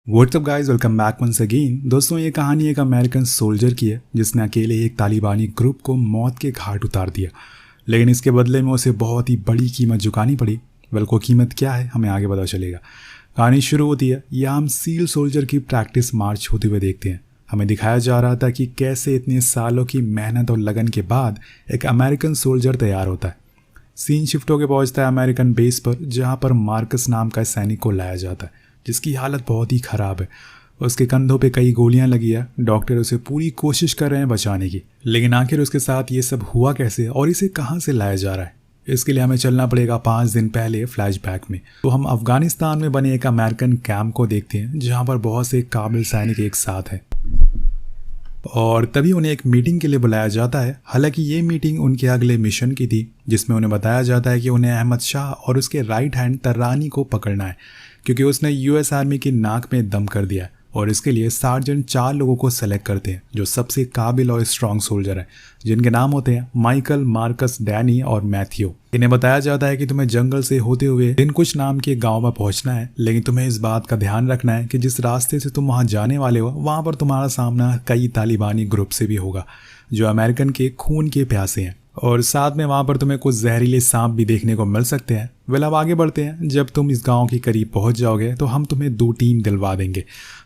WhatsApp guys, welcome back once again. दोस्तों, ये कहानी एक अमेरिकन सोल्जर की है जिसने अकेले एक तालिबानी ग्रुप को मौत के घाट उतार दिया, लेकिन इसके बदले में उसे बहुत ही बड़ी कीमत चुकानी पड़ी। वेल, को कीमत क्या है हमें आगे पता चलेगा। कहानी शुरू होती है यहाँ हम सील सोल्जर की प्रैक्टिस मार्च होते हुए देखते हैं। हमें दिखाया जा रहा था कि कैसे इतने सालों की मेहनत और लगन के बाद एक अमेरिकन सोल्जर तैयार होता है। सीन शिफ्ट होकर पहुंचता है अमेरिकन बेस पर, जहां पर मार्कस नाम का सैनिक को लाया जाता है जिसकी हालत बहुत ही ख़राब है। उसके कंधों पे कई गोलियां लगी है। डॉक्टर उसे पूरी कोशिश कर रहे हैं बचाने की, लेकिन आखिर उसके साथ ये सब हुआ कैसे और इसे कहाँ से लाया जा रहा है, इसके लिए हमें चलना पड़ेगा 5 दिन पहले फ्लैशबैक में। तो हम अफगानिस्तान में बने एक अमेरिकन कैंप को देखते हैं जहाँ पर बहुत से काबिल सैनिक एक साथ हैं और तभी उन्हें एक मीटिंग के लिए बुलाया जाता है। हालांकि ये मीटिंग उनके अगले मिशन की थी, जिसमें उन्हें बताया जाता है कि उन्हें अहमद शाह और उसके राइट हैंड तर्रानी को पकड़ना है, क्योंकि उसने यूएस आर्मी की नाक में दम कर दिया है। और इसके लिए सार्जेंट 4 लोगों को सेलेक्ट करते हैं जो सबसे काबिल और स्ट्रांग सोल्जर हैं, जिनके नाम होते हैं माइकल, मार्कस, डैनी और मैथ्यू। इन्हें बताया जाता है कि तुम्हें जंगल से होते हुए दिन कुछ नाम के गांव में पहुंचना है, लेकिन तुम्हें इस बात का ध्यान रखना है कि जिस रास्ते से तुम वहां जाने वाले हो वहां पर तुम्हारा सामना कई तालिबानी ग्रुप से भी होगा जो अमेरिकन के खून के प्यासे हैं, और साथ में वहां पर तुम्हें कुछ जहरीले सांप भी देखने को मिल सकते हैं। वेल, अब आगे बढ़ते हैं। जब तुम इस गांव के करीब पहुंच जाओगे तो हम तुम्हें 2 टीम दिलवा देंगे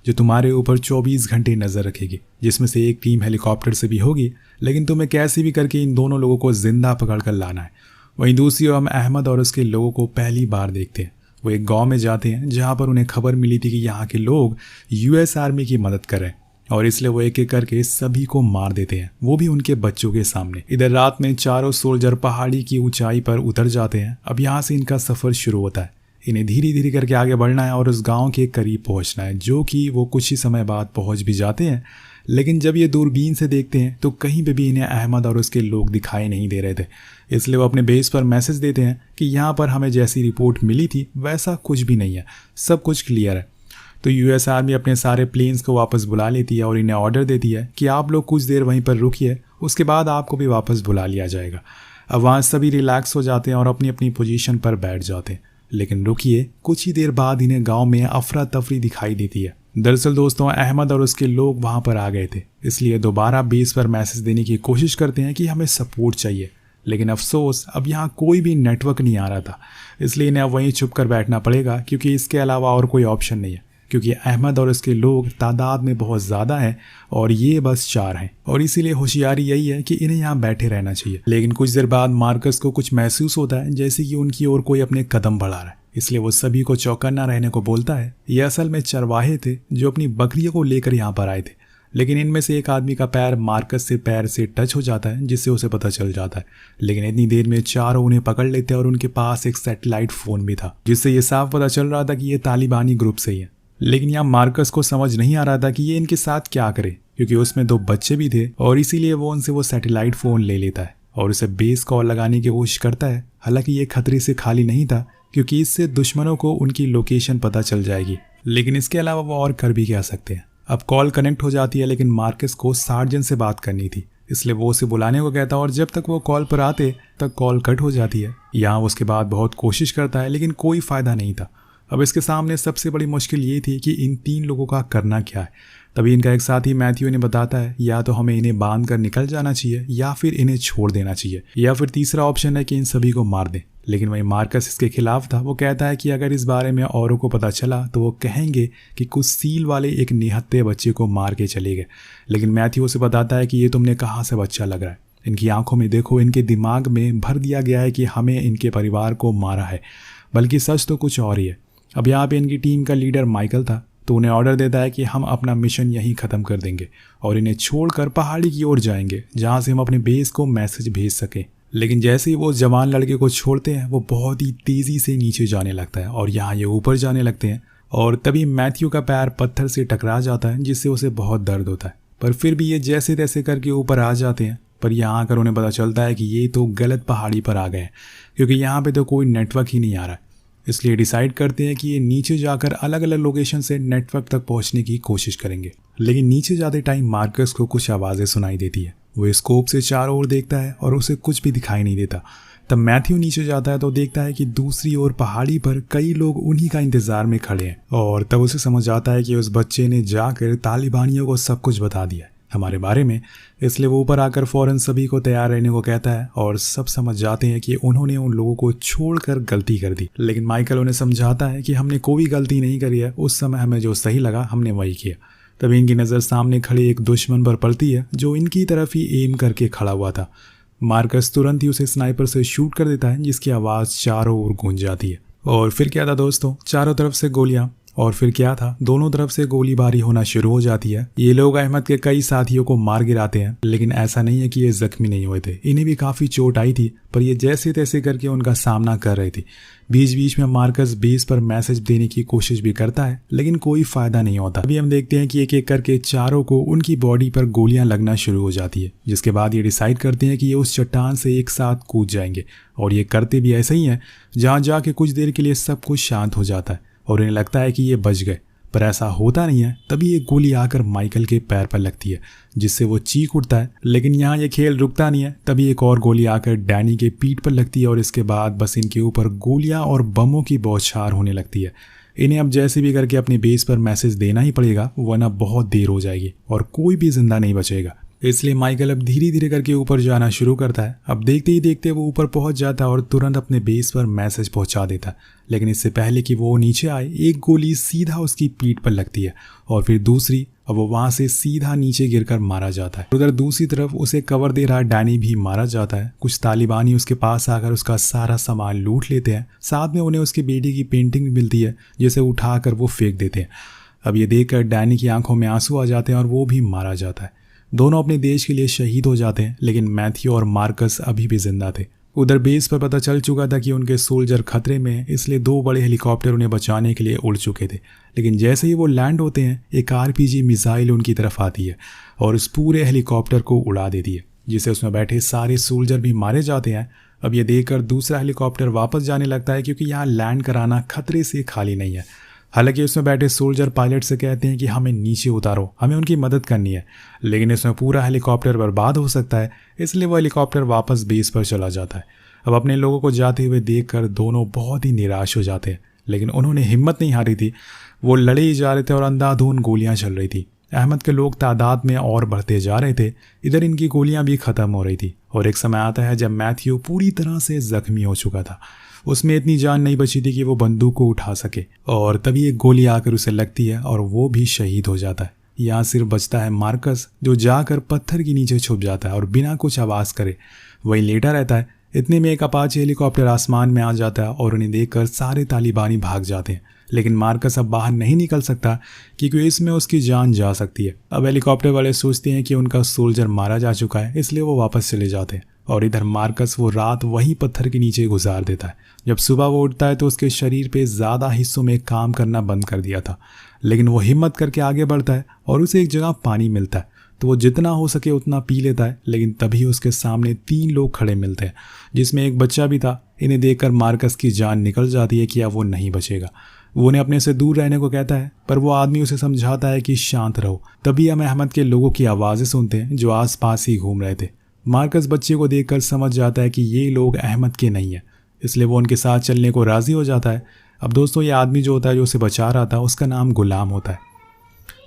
जो तुम्हारे ऊपर 24 घंटे नजर रखेगी, जिसमें से एक टीम हेलीकॉप्टर से भी होगी, लेकिन तुम्हें कैसे भी करके इन दोनों लोगों को जिंदा पकड़ कर लाना है। वहीं दूसरी ओर हम अहमद और उसके लोगों को पहली बार देखते हैं। वो एक गाँव में जाते हैं जहाँ पर उन्हें खबर मिली थी कि यहाँ के लोग यूएस आर्मी की मदद कर रहे हैं, और इसलिए वो एक एक करके सभी को मार देते हैं, वो भी उनके बच्चों के सामने। इधर रात में चारों सोल्जर पहाड़ी की ऊंचाई पर उतर जाते हैं। अब यहाँ से इनका सफर शुरू होता है। इन्हें धीरे धीरे करके आगे बढ़ना है और उस गांव के करीब पहुंचना है, जो कि वो कुछ ही समय बाद पहुंच भी जाते हैं। लेकिन जब ये दूरबीन से देखते हैं तो कहीं पे भी इन्हें अहमद और उसके लोग दिखाई नहीं दे रहे थे। इसलिए वो अपने बेस पर मैसेज देते हैं कि यहाँ पर हमें जैसी रिपोर्ट मिली थी वैसा कुछ भी नहीं है, सब कुछ क्लियर है। तो यूएस आर्मी अपने सारे प्लेन्स को वापस बुला लेती है और इन्हें ऑर्डर देती है कि आप लोग कुछ देर वहीं पर रुकिए, उसके बाद आपको भी वापस बुला लिया जाएगा। अब वहाँ सभी रिलैक्स हो जाते हैं और अपनी अपनी पोजीशन पर बैठ जाते हैं। लेकिन रुकिए, कुछ ही देर बाद इन्हें गांव में अफरा तफरी दिखाई देती है। दरअसल दोस्तों, अहमद और उसके लोग वहाँ पर आ गए थे, इसलिए दोबारा बेस पर मैसेज देने की कोशिश करते हैं कि हमें सपोर्ट चाहिए। लेकिन अफसोस अब यहाँ कोई भी नेटवर्क नहीं आ रहा था, इसलिए इन्हें अब वहीं छुप कर बैठना पड़ेगा, क्योंकि इसके अलावा और कोई ऑप्शन नहीं है, क्योंकि अहमद और उसके लोग तादाद में बहुत ज़्यादा हैं और ये बस 4 हैं, और इसीलिए होशियारी यही है कि इन्हें यहाँ बैठे रहना चाहिए। लेकिन कुछ देर बाद मार्कस को कुछ महसूस होता है जैसे कि उनकी ओर कोई अपने कदम बढ़ा रहा है, इसलिए वो सभी को चौकन्ना रहने को बोलता है। ये असल में चरवाहे थे जो अपनी बकरियों को लेकर यहाँ पर आए थे, लेकिन इनमें से एक आदमी का पैर मार्कस से पैर से टच हो जाता है, जिससे उसे पता चल जाता है। लेकिन इतनी देर में चारों उन्हें पकड़ लेते हैं और उनके पास एक सैटेलाइट फ़ोन भी था, जिससे ये साफ पता चल रहा था कि ये तालिबानी ग्रुप से ही है। लेकिन यहाँ मार्कस को समझ नहीं आ रहा था कि ये इनके साथ क्या करे, क्योंकि उसमें 2 बच्चे भी थे, और इसीलिए वो उनसे वो सैटेलाइट फ़ोन ले लेता है और उसे बेस कॉल लगाने की कोशिश करता है। हालांकि ये खतरे से खाली नहीं था, क्योंकि इससे दुश्मनों को उनकी लोकेशन पता चल जाएगी, लेकिन इसके अलावा वो और कर भी क्या सकते हैं। अब कॉल कनेक्ट हो जाती है, लेकिन मार्कस को सार्जेंट से बात करनी थी, इसलिए वो उसे बुलाने को कहता है, और जब तक वो कॉल पर आते तक कॉल कट हो जाती है। यहाँ उसके बाद बहुत कोशिश करता है, लेकिन कोई फ़ायदा नहीं था। अब इसके सामने सबसे बड़ी मुश्किल ये थी कि इन 3 लोगों का करना क्या है। तभी इनका एक साथी मैथ्यू ने बताता है या तो हमें इन्हें बांध कर निकल जाना चाहिए या फिर इन्हें छोड़ देना चाहिए, या फिर तीसरा ऑप्शन है कि इन सभी को मार दें। लेकिन वही मार्कस इसके खिलाफ था। वो कहता है कि अगर इस बारे में औरों को पता चला तो वो कहेंगे कि कुछ सील वाले एक निहत्थे बच्चे को मार के चले गए। लेकिन मैथ्यू उसे बताता है कि ये तुमने कहाँ से बच्चा लग रहा है, इनकी आंखों में देखो, इनके दिमाग में भर दिया गया है कि हमें इनके परिवार को मारा है, बल्कि सच तो कुछ और ही है। अब यहाँ पे इनकी टीम का लीडर माइकल था, तो उन्हें ऑर्डर देता है कि हम अपना मिशन यहीं ख़त्म कर देंगे और इन्हें छोड़कर पहाड़ी की ओर जाएंगे, जहाँ से हम अपने बेस को मैसेज भेज सकें। लेकिन जैसे ही वो जवान लड़के को छोड़ते हैं, वो बहुत ही तेज़ी से नीचे जाने लगता है और यहाँ ये ऊपर जाने लगते हैं, और तभी मैथ्यू का पैर पत्थर से टकरा जाता है, जिससे उसे बहुत दर्द होता है। पर फिर भी ये जैसे तैसे करके ऊपर आ जाते हैं। पर यहाँ आकर उन्हें पता चलता है कि ये तो गलत पहाड़ी पर आ गए हैं, क्योंकि यहाँ पे तो कोई नेटवर्क ही नहीं आ रहा है। इसलिए डिसाइड करते हैं कि ये नीचे जाकर अलग अलग लोकेशन से नेटवर्क तक पहुंचने की कोशिश करेंगे। लेकिन नीचे जाते टाइम मार्कस को कुछ आवाज़ें सुनाई देती है। वो स्कोप से चारों ओर देखता है और उसे कुछ भी दिखाई नहीं देता, तब मैथ्यू नीचे जाता है तो देखता है कि दूसरी ओर पहाड़ी पर कई लोग उन्हीं का इंतजार में खड़े हैं, और तब उसे समझ आता है कि उस बच्चे ने जाकर तालिबानियों को सब कुछ बता दिया है हमारे बारे में। इसलिए वो ऊपर आकर फौरन सभी को तैयार रहने को कहता है और सब समझ जाते हैं कि उन्होंने उन लोगों को छोड़कर गलती कर दी। लेकिन माइकल उन्हें समझाता है कि हमने कोई गलती नहीं करी है, उस समय हमें जो सही लगा हमने वही किया। तभी इनकी नज़र सामने खड़े एक दुश्मन पर पड़ती है जो इनकी तरफ ही एम करके खड़ा हुआ था। मार्कस तुरंत ही उसे स्नाइपर से शूट कर देता है, जिसकी आवाज़ चारों ओर गूंज जाती है। और फिर क्या था दोस्तों, चारों तरफ से गोलियां, और फिर क्या था, दोनों तरफ से गोलीबारी होना शुरू हो जाती है। ये लोग अहमद के कई साथियों को मार गिराते हैं, लेकिन ऐसा नहीं है कि ये जख्मी नहीं हुए थे, इन्हें भी काफी चोट आई थी, पर ये जैसे तैसे करके उनका सामना कर रहे थे। बीच बीच में मार्कस बेस पर मैसेज देने की कोशिश भी करता है, लेकिन कोई फायदा नहीं होता। अभी हम देखते हैं कि एक एक करके चारों को उनकी बॉडी पर गोलियां लगना शुरू हो जाती है, जिसके बाद ये डिसाइड करते हैं कि ये उस चट्टान से एक साथ कूद जाएंगे, और ये करते भी ऐसा ही है। जहाँ जाके कुछ देर के लिए सब कुछ शांत हो जाता है और इन्हें लगता है कि ये बच गए, पर ऐसा होता नहीं है। तभी एक गोली आकर माइकल के पैर पर लगती है, जिससे वो चीख उठता है। लेकिन यहाँ ये खेल रुकता नहीं है। तभी एक और गोली आकर डैनी के पीठ पर लगती है, और इसके बाद बस इनके ऊपर गोलियां और बमों की बौछार होने लगती है। इन्हें अब जैसे भी करके अपने बेस पर मैसेज देना ही पड़ेगा, वरना बहुत देर हो जाएगी और कोई भी जिंदा नहीं बचेगा। इसलिए माइकल अब धीरे धीरे करके ऊपर जाना शुरू करता है। अब देखते ही देखते वो ऊपर पहुंच जाता है और तुरंत अपने बेस पर मैसेज पहुंचा देता है। लेकिन इससे पहले कि वो नीचे आए, एक गोली सीधा उसकी पीठ पर लगती है और फिर दूसरी, और वो वहां से सीधा नीचे गिरकर मारा जाता है। उधर दूसरी तरफ उसे कवर दे रहा डैनी भी मारा जाता है। कुछ तालिबानी उसके पास आकर उसका सारा सामान लूट लेते हैं। साथ में उन्हें उसके बेटे की पेंटिंग भी मिलती है, जिसे उठाकर वो फेंक देते हैं। अब ये देखकर डैनी की आंखों में आंसू आ जाते हैं और वो भी मारा जाता है। दोनों अपने देश के लिए शहीद हो जाते हैं, लेकिन मैथ्यू और मार्कस अभी भी जिंदा थे। उधर बेस पर पता चल चुका था कि उनके सोल्जर खतरे में हैं, इसलिए 2 बड़े हेलीकॉप्टर उन्हें बचाने के लिए उड़ चुके थे। लेकिन जैसे ही वो लैंड होते हैं, एक RPG मिसाइल उनकी तरफ आती है और उस पूरे हेलीकॉप्टर को उड़ा देती है, जिससे उसमें बैठे सारे सोल्जर भी मारे जाते हैं। अब ये देखकर दूसरा हेलीकॉप्टर वापस जाने लगता है, क्योंकि यहाँ लैंड कराना खतरे से खाली नहीं है। हालांकि उसमें बैठे सोल्जर पायलट से कहते हैं कि हमें नीचे उतारो, हमें उनकी मदद करनी है, लेकिन इसमें पूरा हेलीकॉप्टर बर्बाद हो सकता है, इसलिए वो हेलीकॉप्टर वापस बेस पर चला जाता है। अब अपने लोगों को जाते हुए देखकर दोनों बहुत ही निराश हो जाते हैं, लेकिन उन्होंने हिम्मत नहीं हारी थी। वो लड़े ही जा रहे थे और अंधाधुंध गोलियां चल रही थी। अहमद के लोग तादाद में और बढ़ते जा रहे थे। इधर इनकी गोलियां भी खत्म हो रही थी, और एक समय आता है जब मैथ्यू पूरी तरह से जख्मी हो चुका था। उसमें इतनी जान नहीं बची थी कि वो बंदूक को उठा सके, और तभी एक गोली आकर उसे लगती है और वो भी शहीद हो जाता है। यहाँ सिर्फ बचता है मार्कस, जो जाकर पत्थर के नीचे छुप जाता है और बिना कुछ आवाज़ करे वही लेटा रहता है। इतने में एक अपाचे हेलीकॉप्टर आसमान में आ जाता है और उन्हें देखकर सारे तालिबानी भाग जाते हैं। लेकिन मार्कस अब बाहर नहीं निकल सकता, क्योंकि इसमें उसकी जान जा सकती है। अब हेलीकॉप्टर वाले सोचते हैं कि उनका सोल्जर मारा जा चुका है, इसलिए वो वापस चले जाते हैं। और इधर मार्कस वो रात वही पत्थर के नीचे गुजार देता है। जब सुबह वो उठता है तो उसके शरीर पे ज़्यादा हिस्सों में काम करना बंद कर दिया था, लेकिन वो हिम्मत करके आगे बढ़ता है और उसे एक जगह पानी मिलता है, तो वो जितना हो सके उतना पी लेता है। लेकिन तभी उसके सामने 3 लोग खड़े मिलते हैं, जिसमें एक बच्चा भी था। इन्हें देखकर मार्कस की जान निकल जाती है कि अब वो नहीं बचेगा। वो उन्हें अपने से दूर रहने को कहता है, पर वो आदमी उसे समझाता है कि शांत रहो। तभी हम अहमद के लोगों की आवाज़ें सुनते हैं जो आसपास ही घूम रहे थे। मार्कस बच्चे को देखकर समझ जाता है कि ये लोग अहमद के नहीं है, इसलिए वो उनके साथ चलने को राज़ी हो जाता है। अब दोस्तों, ये आदमी जो होता है, जो उसे बचा रहा था, उसका नाम गुलाम होता है।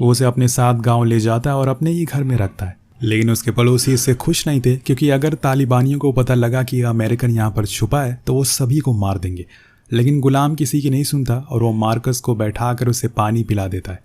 वो उसे अपने साथ गांव ले जाता है और अपने ही घर में रखता है। लेकिन उसके पड़ोसी इससे खुश नहीं थे, क्योंकि अगर तालिबानियों को पता लगा कि अमेरिकन यहाँ पर छुपा है तो वो सभी को मार देंगे। लेकिन गुलाम किसी की नहीं सुनता और वो मार्कस को बैठाकर उसे पानी पिला देता है,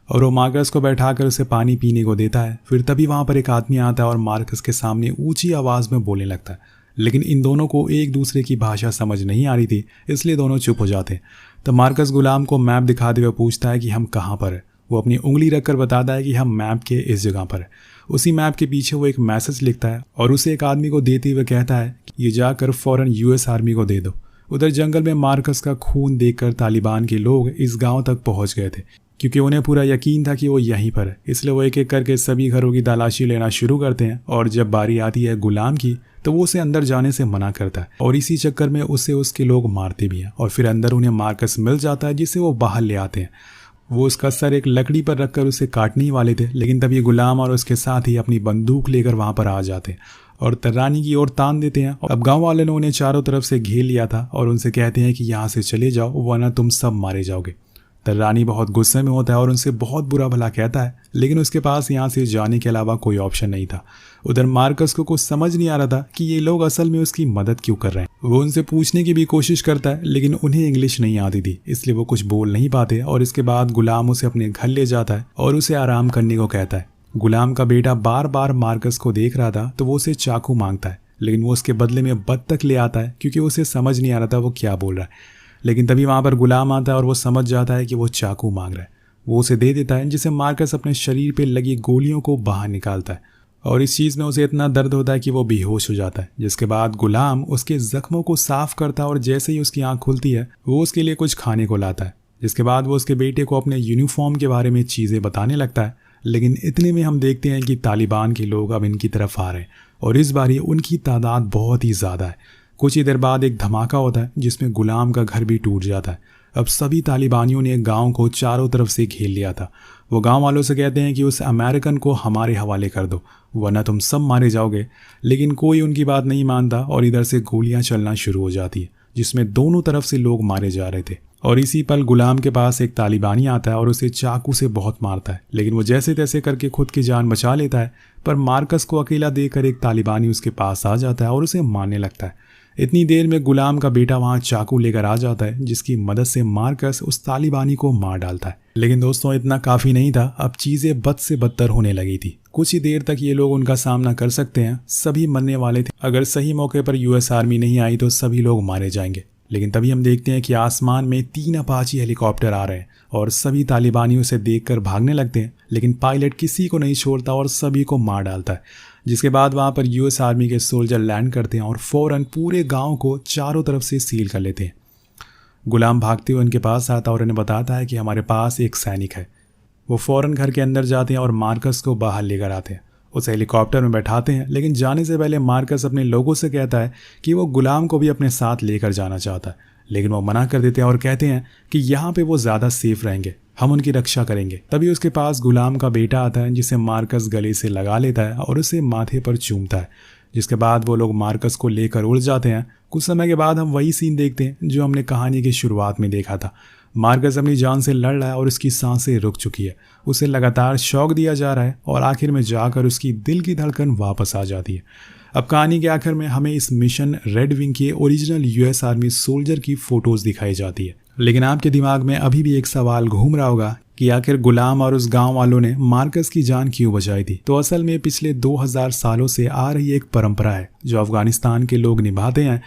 और वो मार्कस को बैठाकर उसे पानी पीने को देता है। फिर तभी वहाँ पर एक आदमी आता है और मार्कस के सामने ऊंची आवाज़ में बोलने लगता है। लेकिन इन दोनों को एक दूसरे की भाषा समझ नहीं आ रही थी, इसलिए दोनों चुप हो जाते हैं। तो मार्कस गुलाम को मैप दिखाते हुए पूछता है कि हम कहाँ पर है। वो अपनी उंगली रखकर बताता है कि हम मैप के इस जगह पर है। उसी मैप के पीछे वो एक मैसेज लिखता है और उसे एक आदमी को देते हुए कहता है कि ये जाकर फ़ौरन US आर्मी को दे दो। उधर जंगल में मार्कस का खून देखकर तालिबान के लोग इस गांव तक पहुंच गए थे, क्योंकि उन्हें पूरा यकीन था कि वो यहीं पर है। इसलिए वो एक एक करके सभी घरों की तलाशी लेना शुरू करते हैं, और जब बारी आती है गुलाम की तो वो उसे अंदर जाने से मना करता है, और इसी चक्कर में उसे उसके लोग मारते भी हैं। और फिर अंदर उन्हें मार्कस मिल जाता है, जिसे वो बाहर ले आते हैं। वो उसका सर एक लकड़ी पर रखकर उसे काटने ही वाले थे, लेकिन तभी गुलाम और उसके साथ ही अपनी बंदूक लेकर वहां पर आ जाते हैं और तर्रानी की ओर तान देते हैं। अब गांव वाले ने उन्हें चारों तरफ से घेर लिया था और उनसे कहते हैं कि यहाँ से चले जाओ वरना तुम सब मारे जाओगे। तर्रानी बहुत गुस्से में होता है और उनसे बहुत बुरा भला कहता है, लेकिन उसके पास यहाँ से जाने के अलावा कोई ऑप्शन नहीं था। उधर मार्कस को कुछ समझ नहीं आ रहा था कि ये लोग असल में उसकी मदद क्यों कर रहे हैं। वो उनसे पूछने की भी कोशिश करता है, लेकिन उन्हें इंग्लिश नहीं आती थी, इसलिए वो कुछ बोल नहीं पाते। और इसके बाद गुलाम उसे अपने घर ले जाता है और उसे आराम करने को कहता है। गुलाम का बेटा बार बार मार्कस को देख रहा था तो वो उसे चाकू मांगता है, लेकिन वो उसके बदले में बत्तख ले आता है क्योंकि उसे समझ नहीं आ रहा था वो क्या बोल रहा है। लेकिन तभी वहां पर गुलाम आता है और वो समझ जाता है कि वो चाकू मांग रहा है। वो उसे दे देता है, जिसे मार्कस अपने शरीर पे लगी गोलियों को बाहर निकालता है और इस चीज़ में उसे इतना दर्द होता है कि वो बेहोश हो जाता है। जिसके बाद गुलाम उसके जख्मों को साफ करता है और जैसे ही उसकी आंख खुलती है वो उसके लिए कुछ खाने को लाता है। जिसके बाद वो उसके बेटे को अपने यूनिफॉर्म के बारे में चीज़ें बताने लगता है, लेकिन इतने में हम देखते हैं कि तालिबान के लोग अब इनकी तरफ आ रहे हैं और इस बार उनकी तादाद बहुत ही ज़्यादा है। कुछ ही देर बाद एक धमाका होता है जिसमें गुलाम का घर भी टूट जाता है। अब सभी तालिबानियों ने गांव को चारों तरफ से घेर लिया था। वो गांव वालों से कहते हैं कि उस अमेरिकन को हमारे हवाले कर दो वरना तुम सब मारे जाओगे, लेकिन कोई उनकी बात नहीं मानता और इधर से गोलियां चलना शुरू हो जाती है जिसमें दोनों तरफ से लोग मारे जा रहे थे। और इसी पल गुलाम के पास एक तालिबानी आता है और उसे चाकू से बहुत मारता है, लेकिन वो जैसे तैसे करके खुद की जान बचा लेता है। पर मार्कस को अकेला देखकर एक तालिबानी उसके पास आ जाता है और उसे मारने लगता है। इतनी देर में गुलाम का बेटा वहां चाकू लेकर आ जाता है, जिसकी मदद से मार्कस उस तालिबानी को मार डालता है। लेकिन दोस्तों इतना काफी नहीं था, अब चीजें बद से बदतर होने लगी थी। कुछ ही देर तक ये लोग उनका सामना कर सकते हैं, सभी मरने वाले थे। अगर सही मौके पर यूएस आर्मी नहीं आई तो सभी लोग मारे जाएंगे। लेकिन तभी हम देखते हैं कि आसमान में 3 अपाची हेलीकॉप्टर आ रहे हैं और सभी तालिबानी उसे देखकर भागने लगते हैं, लेकिन पायलट किसी को नहीं छोड़ता और सभी को मार डालता है। जिसके बाद वहां पर यूएस आर्मी के सोल्जर लैंड करते हैं और फौरन पूरे गांव को चारों तरफ से सील कर लेते हैं। गुलाम भागते हुए उनके पास आता और उन्हें बताता है कि हमारे पास एक सैनिक है। वो फौरन घर के अंदर जाते हैं और मार्कस को बाहर लेकर आते हैं। उसे हेलीकॉप्टर में बैठाते हैं, लेकिन जाने से पहले मार्कस अपने लोगों से कहता है कि वो गुलाम को भी अपने साथ लेकर जाना चाहता है, लेकिन वो मना कर देते हैं और कहते हैं कि यहाँ पे वो ज़्यादा सेफ रहेंगे, हम उनकी रक्षा करेंगे। तभी उसके पास गुलाम का बेटा आता है, जिसे मार्कस गले से लगा लेता है और उसे माथे पर चूमता है। जिसके बाद वो लोग मार्कस को लेकर उड़ जाते हैं। कुछ समय के बाद हम वही सीन देखते हैं जो हमने कहानी की शुरुआत में देखा था। मार्कस अपनी जान से लड़ रहा है और उसकी सांसें रुक चुकी है। उसे लगातार शॉक दिया जा रहा है और आखिर में जाकर उसकी दिल की धड़कन वापस आ जाती है। अब कहानी के आखिर में हमें इस मिशन रेड विंग के ओरिजिनल यूएस आर्मी सोल्जर की फोटोज दिखाई जाती है। लेकिन आपके दिमाग में अभी भी एक सवाल घूम रहा होगा कि आखिर गुलाम और उस गांव वालों ने मार्कस की जान क्यों बचाई थी। तो असल में पिछले 2000 सालों से आ रही एक परंपरा है जो अफगानिस्तान के लोग निभाते हैं।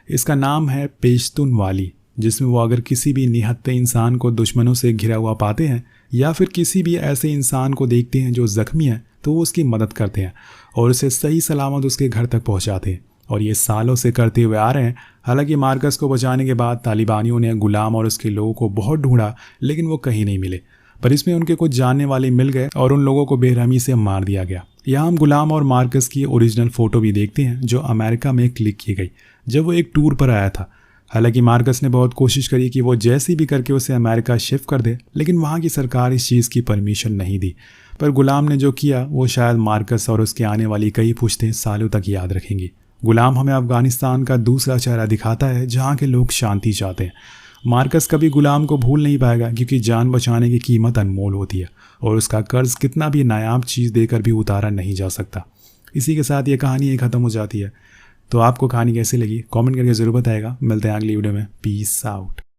इसका नाम है पेश्तून वाली, जिसमें वो अगर किसी भी निहत्थे इंसान को दुश्मनों से घिरा हुआ पाते हैं या फिर किसी भी ऐसे इंसान को देखते हैं जो जख्मी है तो वो उसकी मदद करते हैं और उसे सही सलामत उसके घर तक पहुंचाते हैं। और ये सालों से करते हुए आ रहे हैं। हालांकि मार्कस को बचाने के बाद तालिबानियों ने गुलाम और उसके लोगों को बहुत ढूंढा, लेकिन वो कहीं नहीं मिले। पर इसमें उनके कुछ जानने वाले मिल गए और उन लोगों को बेरहमी से मार दिया गया। यहाँ हम गुलाम और मार्कस की ओरिजिनल फोटो भी देखते हैं जो अमेरिका में क्लिक की गई जब वो एक टूर पर आया था। हालांकि मार्कस ने बहुत कोशिश करी कि वो जैसे भी करके उसे अमेरिका शिफ्ट कर दे, लेकिन वहाँ की सरकार इस चीज़ की परमिशन नहीं दी। पर गुलाम ने जो किया वो शायद मार्कस और उसके आने वाली कई पुश्तें सालों तक याद रखेंगी। गुलाम हमें अफगानिस्तान का दूसरा चेहरा दिखाता है जहाँ के लोग शांति चाहते हैं। मार्कस कभी गुलाम को भूल नहीं पाएगा क्योंकि जान बचाने की कीमत अनमोल होती है और उसका कर्ज कितना भी नायाब चीज़ देकर भी उतारा नहीं जा सकता। इसी के साथ ये कहानी ख़त्म हो जाती है। तो आपको कहानी कैसी लगी कमेंट करके ज़रूर बताएगा। मिलते हैं अगली वीडियो में। Peace out.